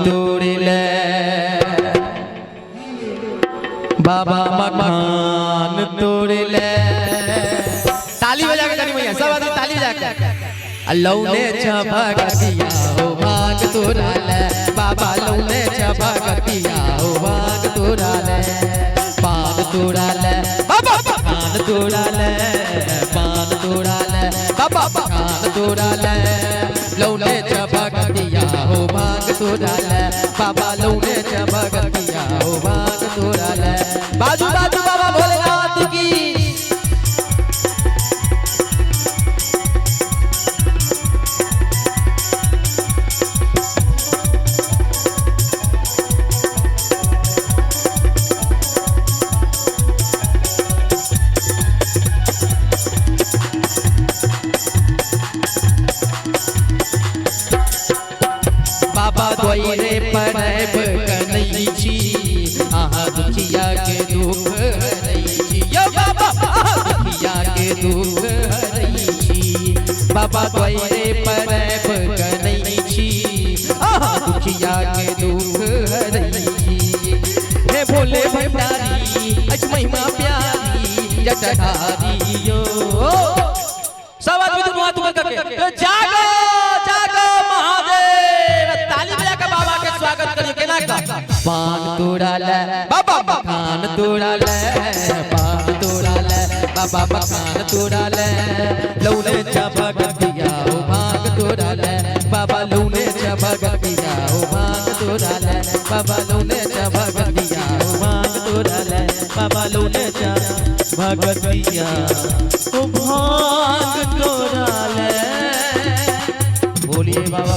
तोड़ ले बाबा मकान तोड़ ले। ताली बजा के करी भैया, सब आदमी ताली बजा के। लौने छभगतिया हो भाग तोड़ा ले बाबा, लौने छभगतिया हो भाग तोड़ा ले। पान तोड़ा ले बाबा, पान तोड़ा ले, पान तोड़ा ले बाबा, पान तोड़ा ले। लौने छभगतिया हो भाग तोड़ा ले बाबा, लौने छभगतिया हो भाग तोड़ा ले। बाजू बाजू बाबा भोलेनाथ की। बाबा द्वैरे परब कनै छी, आहा दुखिया के दुख हरै छी। यो बाबा दुखिया के दुख हरै छी। बाबा द्वैरे परब कनै छी, आहा दुखिया के दुख हरै छी। हे भोले भंडारी अच महिमा प्यारी जटाधारी यो। सब आदमी तुम हाथ ऊपर करके जागो जागो महादेव। ताली बजा के बाबा के स्वागत करिए। केना का पान तोड़ा ले बाबा, मकान तोड़ा ले, पान तोड़ा ले बाबा, मकान तोड़ा ले। लौने छभगतिया हो भाग तोड़ा ले बाबा, लौने छभगतिया हो भाग तोड़ा ले बाबा, लौने छभगतिया हो भाग तोड़ा ले बाबा, लौने छभगतिया हो भाग तोड़ा ले। बोलिए बाबा